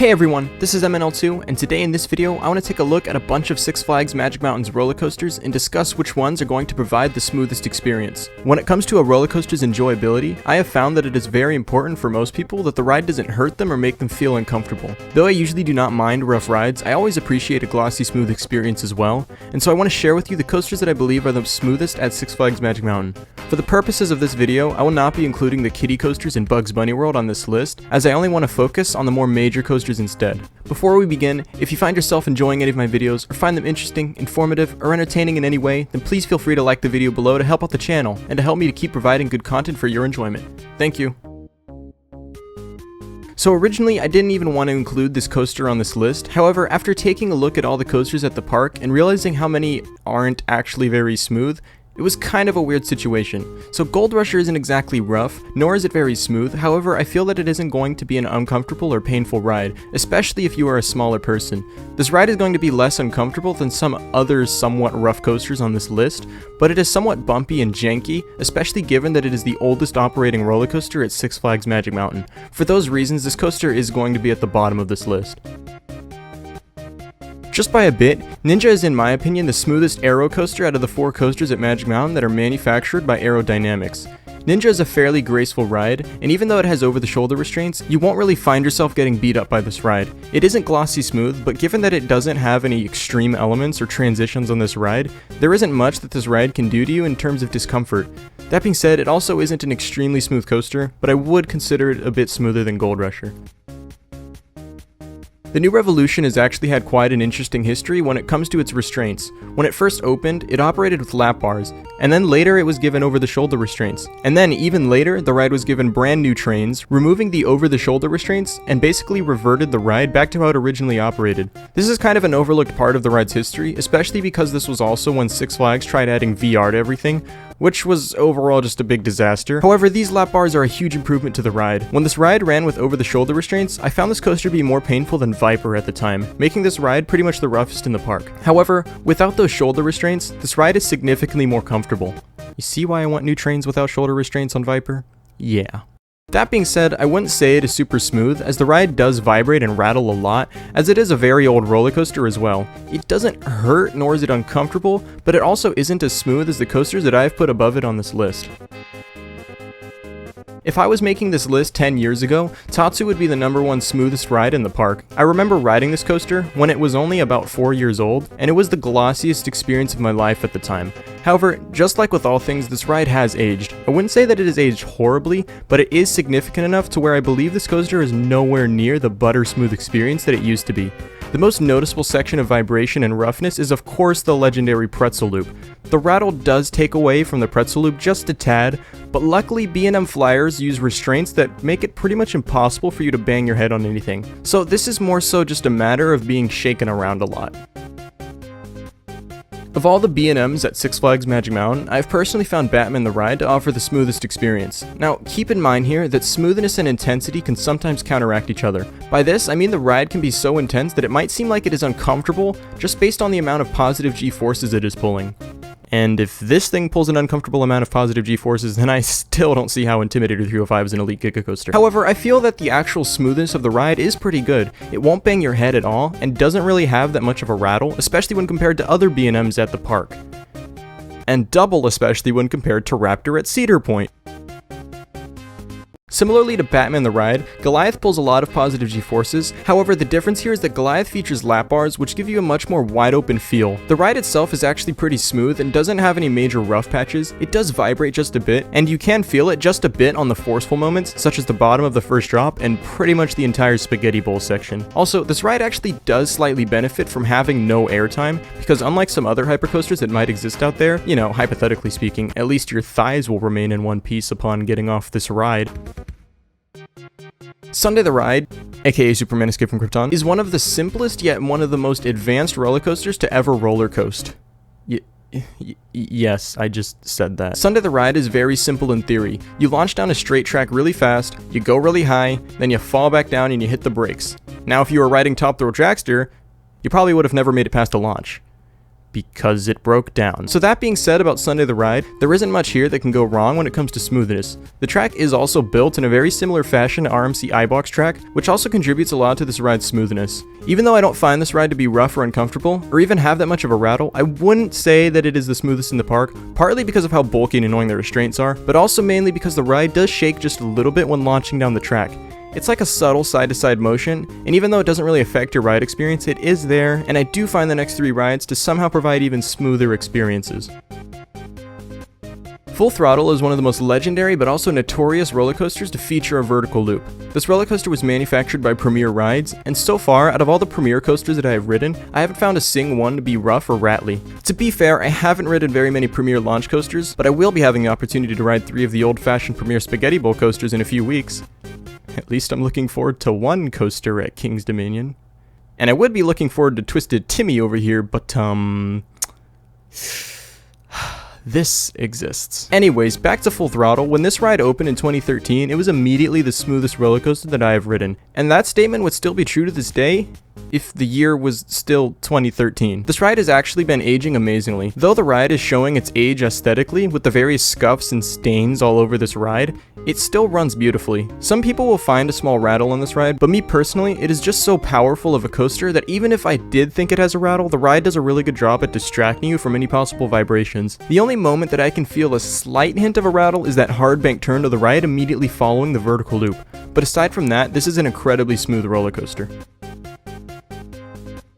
Hey everyone, this is MNL2, and today in this video, I want to take a look at a bunch of Six Flags Magic Mountain's roller coasters and discuss which ones are going to provide the smoothest experience. When it comes to a roller coaster's enjoyability, I have found that it is very important for most people that the ride doesn't hurt them or make them feel uncomfortable. Though I usually do not mind rough rides, I always appreciate a glossy, smooth experience as well, and so I want to share with you the coasters that I believe are the smoothest at Six Flags Magic Mountain. For the purposes of this video, I will not be including the kiddie coasters in Bugs Bunny World on this list, as I only want to focus on the more major coasters instead. Before we begin, if you find yourself enjoying any of my videos, or find them interesting, informative, or entertaining in any way, then please feel free to like the video below to help out the channel, and to help me to keep providing good content for your enjoyment. Thank you. So originally, I didn't even want to include this coaster on this list. However, after taking a look at all the coasters at the park, and realizing how many aren't actually very smooth, it was kind of a weird situation. So Gold Rusher isn't exactly rough, nor is it very smooth. However, I feel that it isn't going to be an uncomfortable or painful ride, especially if you are a smaller person. This ride is going to be less uncomfortable than some other somewhat rough coasters on this list, but it is somewhat bumpy and janky, especially given that it is the oldest operating roller coaster at Six Flags Magic Mountain. For those reasons, this coaster is going to be at the bottom of this list. Just by a bit, Ninja is in my opinion the smoothest aero coaster out of the 4 coasters at Magic Mountain that are manufactured by Aerodynamics. Ninja is a fairly graceful ride, and even though it has over-the-shoulder restraints, you won't really find yourself getting beat up by this ride. It isn't glossy smooth, but given that it doesn't have any extreme elements or transitions on this ride, there isn't much that this ride can do to you in terms of discomfort. That being said, it also isn't an extremely smooth coaster, but I would consider it a bit smoother than Gold Rusher. The New Revolution has actually had quite an interesting history when it comes to its restraints. When it first opened, it operated with lap bars, and then later it was given over-the-shoulder restraints. And then, even later, the ride was given brand new trains, removing the over-the-shoulder restraints, and basically reverted the ride back to how it originally operated. This is kind of an overlooked part of the ride's history, especially because this was also when Six Flags tried adding VR to everything, which was overall just a big disaster. However, these lap bars are a huge improvement to the ride. When this ride ran with over-the-shoulder restraints, I found this coaster to be more painful than Viper at the time, making this ride pretty much the roughest in the park. However, without those shoulder restraints, this ride is significantly more comfortable. You see why I want new trains without shoulder restraints on Viper? Yeah. That being said, I wouldn't say it is super smooth, as the ride does vibrate and rattle a lot, as it is a very old roller coaster as well. It doesn't hurt, nor is it uncomfortable, but it also isn't as smooth as the coasters that I've put above it on this list. If I was making this list 10 years ago, Tatsu would be the #1 smoothest ride in the park. I remember riding this coaster when it was only about 4 years old, and it was the glossiest experience of my life at the time. However, just like with all things, this ride has aged. I wouldn't say that it has aged horribly, but it is significant enough to where I believe this coaster is nowhere near the butter smooth experience that it used to be. The most noticeable section of vibration and roughness is of course the legendary pretzel loop. The rattle does take away from the pretzel loop just a tad, but luckily B&M Flyers use restraints that make it pretty much impossible for you to bang your head on anything. So this is more so just a matter of being shaken around a lot. Of all the B&Ms at Six Flags Magic Mountain, I've personally found Batman the Ride to offer the smoothest experience. Now, keep in mind here that smoothness and intensity can sometimes counteract each other. By this, I mean the ride can be so intense that it might seem like it is uncomfortable just based on the amount of positive G-forces it is pulling. And if this thing pulls an uncomfortable amount of positive G-forces, then I still don't see how Intimidator 305 is an elite Giga coaster. However, I feel that the actual smoothness of the ride is pretty good. It won't bang your head at all, and doesn't really have that much of a rattle, especially when compared to other B&Ms at the park. And double especially when compared to Raptor at Cedar Point. Similarly to Batman the Ride, Goliath pulls a lot of positive G-forces. However, the difference here is that Goliath features lap bars, which give you a much more wide open feel. The ride itself is actually pretty smooth and doesn't have any major rough patches. It does vibrate just a bit, and you can feel it just a bit on the forceful moments, such as the bottom of the first drop and pretty much the entire spaghetti bowl section. Also, this ride actually does slightly benefit from having no airtime, because unlike some other hypercoasters that might exist out there, you know, hypothetically speaking, at least your thighs will remain in one piece upon getting off this ride. Sunday the Ride, aka Superman Escape from Krypton, is one of the simplest yet one of the most advanced roller coasters to ever roller coast. Yes, I just said that. Sunday the Ride is very simple in theory. You launch down a straight track really fast, you go really high, then you fall back down and you hit the brakes. Now if you were riding Top Thrill Dragster, you probably would have never made it past the launch. because it broke down. So that being said about Sunday the Ride, there isn't much here that can go wrong when it comes to smoothness. The track is also built in a very similar fashion to RMC iBox track, which also contributes a lot to this ride's smoothness. Even though I don't find this ride to be rough or uncomfortable, or even have that much of a rattle, I wouldn't say that it is the smoothest in the park, partly because of how bulky and annoying the restraints are, but also mainly because the ride does shake just a little bit when launching down the track. It's like a subtle side-to-side motion, and even though it doesn't really affect your ride experience, it is there, and I do find the next 3 rides to somehow provide even smoother experiences. Full Throttle is one of the most legendary but also notorious roller coasters to feature a vertical loop. This roller coaster was manufactured by Premier Rides, and so far, out of all the Premier coasters that I have ridden, I haven't found a single one to be rough or rattly. To be fair, I haven't ridden very many Premier launch coasters, but I will be having the opportunity to ride 3 of the old-fashioned Premier Spaghetti Bowl coasters in a few weeks. At least I'm looking forward to one coaster at King's Dominion. And I would be looking forward to Twisted Timmy over here, but this exists. Anyways, back to Full Throttle. When this ride opened in 2013, it was immediately the smoothest roller coaster that I have ridden. And that statement would still be true to this day if the year was still 2013. This ride has actually been aging amazingly. Though the ride is showing its age aesthetically with the various scuffs and stains all over this ride, it still runs beautifully. Some people will find a small rattle on this ride, but me personally, it is just so powerful of a coaster that even if I did think it has a rattle, the ride does a really good job at distracting you from any possible vibrations. The only moment that I can feel a slight hint of a rattle is that hard bank turn to the right immediately following the vertical loop. But aside from that, this is an incredibly smooth roller coaster.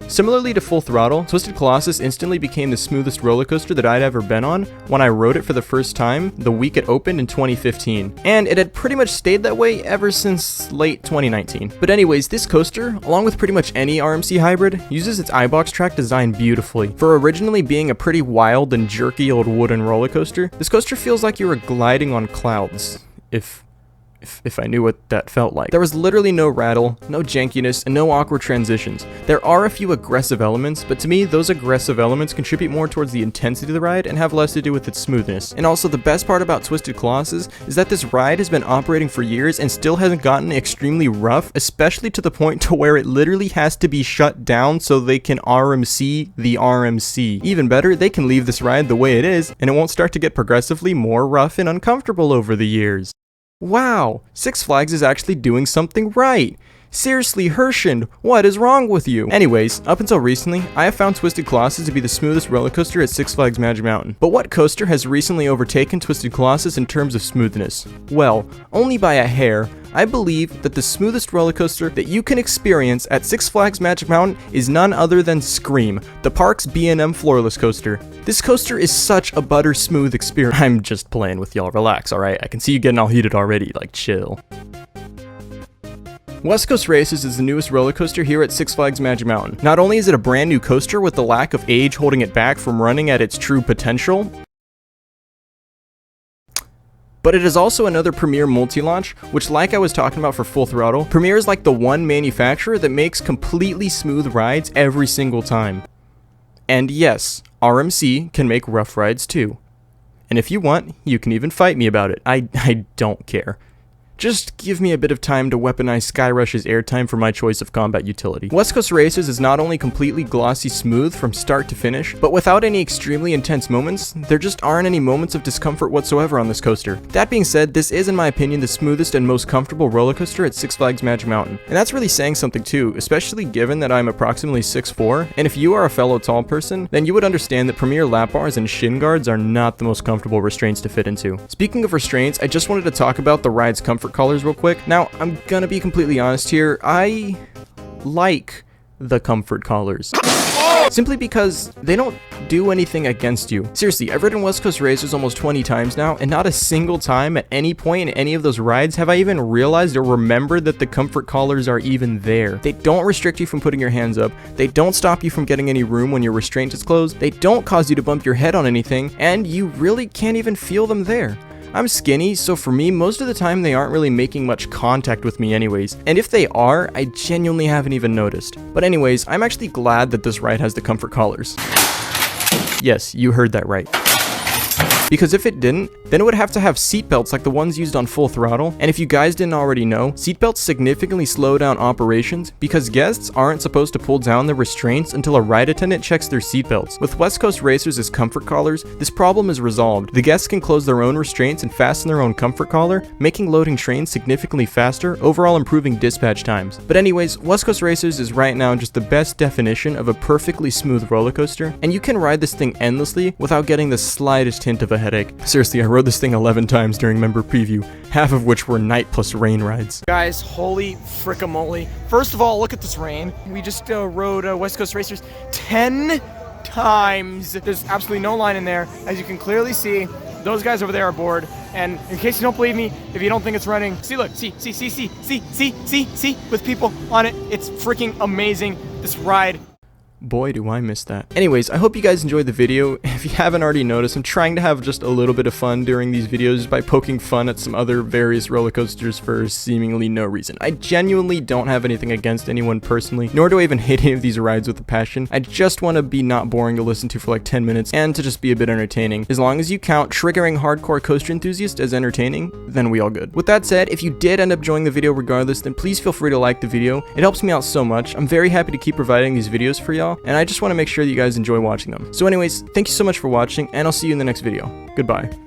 Similarly to Full Throttle, Twisted Colossus instantly became the smoothest roller coaster that I'd ever been on when I rode it for the first time the week it opened in 2015, and it had pretty much stayed that way ever since late 2019. But anyways, this coaster, along with pretty much any RMC hybrid, uses its iBox track design beautifully. For originally being a pretty wild and jerky old wooden roller coaster, this coaster feels like you were gliding on clouds, if I knew what that felt like. There was literally no rattle, no jankiness, and no awkward transitions. There are a few aggressive elements, but to me, those aggressive elements contribute more towards the intensity of the ride and have less to do with its smoothness. And also, the best part about Twisted Colossus is that this ride has been operating for years and still hasn't gotten extremely rough, especially to the point to where it literally has to be shut down so they can RMC the RMC. Even better, they can leave this ride the way it is, and it won't start to get progressively more rough and uncomfortable over the years. Wow, Six Flags is actually doing something right. Seriously, Herschend, what is wrong with you? Anyways, up until recently, I have found Twisted Colossus to be the smoothest roller coaster at Six Flags Magic Mountain. But what coaster has recently overtaken Twisted Colossus in terms of smoothness? Well, only by a hair. I believe that the smoothest roller coaster that you can experience at Six Flags Magic Mountain is none other than Scream, the park's B&M floorless coaster. This coaster is such a butter smooth experience. I'm just playing with y'all, relax, alright? I can see you getting all heated already, like chill. West Coast Races is the newest roller coaster here at Six Flags Magic Mountain. Not only is it a brand new coaster with the lack of age holding it back from running at its true potential, but it is also another Premier multi-launch, which, like I was talking about for Full Throttle, Premier is like the one manufacturer that makes completely smooth rides every single time. And yes, RMC can make rough rides too. And if you want, you can even fight me about it. I don't care. Just give me a bit of time to weaponize Skyrush's airtime for my choice of combat utility. West Coast Races is not only completely glossy smooth from start to finish, but without any extremely intense moments, there just aren't any moments of discomfort whatsoever on this coaster. That being said, this is in my opinion the smoothest and most comfortable roller coaster at Six Flags Magic Mountain. And that's really saying something too, especially given that I'm approximately 6'4", and if you are a fellow tall person, then you would understand that Premier lap bars and shin guards are not the most comfortable restraints to fit into. Speaking of restraints, I just wanted to talk about the ride's comfort collars real quick. Now, I'm gonna be completely honest here, I like the comfort collars. Simply because they don't do anything against you. Seriously, I've ridden West Coast Racers almost 20 times now, and not a single time at any point in any of those rides have I even realized or remembered that the comfort collars are even there. They don't restrict you from putting your hands up, they don't stop you from getting any room when your restraint is closed, they don't cause you to bump your head on anything, and you really can't even feel them there. I'm skinny, so for me, most of the time they aren't really making much contact with me anyways, and if they are, I genuinely haven't even noticed. But anyways, I'm actually glad that this ride has the comfort collars. Yes, you heard that right. Because if it didn't, then it would have to have seatbelts like the ones used on Full Throttle, and if you guys didn't already know, seatbelts significantly slow down operations because guests aren't supposed to pull down their restraints until a ride attendant checks their seatbelts. With West Coast racers as comfort collars, this problem is resolved. The guests can close their own restraints and fasten their own comfort collar, making loading trains significantly faster, overall improving dispatch times. But anyways, West Coast Racers is right now just the best definition of a perfectly smooth roller coaster, and you can ride this thing endlessly without getting the slightest hint of a headache. Seriously, I rode this thing 11 times during member preview, half of which were night plus rain rides. Guys, holy frickamole. First of all, look at this rain. We just rode West Coast Racers 10 times. There's absolutely no line in there. As you can clearly see, those guys over there are bored. And in case you don't believe me, if you don't think it's running, see, look, see, with people on it. It's freaking amazing, this ride. Boy, do I miss that. Anyways, I hope you guys enjoyed the video. If you haven't already noticed, I'm trying to have just a little bit of fun during these videos by poking fun at some other various roller coasters for seemingly no reason. I genuinely don't have anything against anyone personally, nor do I even hate any of these rides with a passion. I just want to be not boring to listen to for like 10 minutes and to just be a bit entertaining. As long as you count triggering hardcore coaster enthusiast as entertaining, then we all good. With that said, if you did end up enjoying the video regardless, then please feel free to like the video. It helps me out so much. I'm very happy to keep providing these videos for y'all, and I just want to make sure that you guys enjoy watching them. So anyways, thank you so much for watching, and I'll see you in the next video. Goodbye.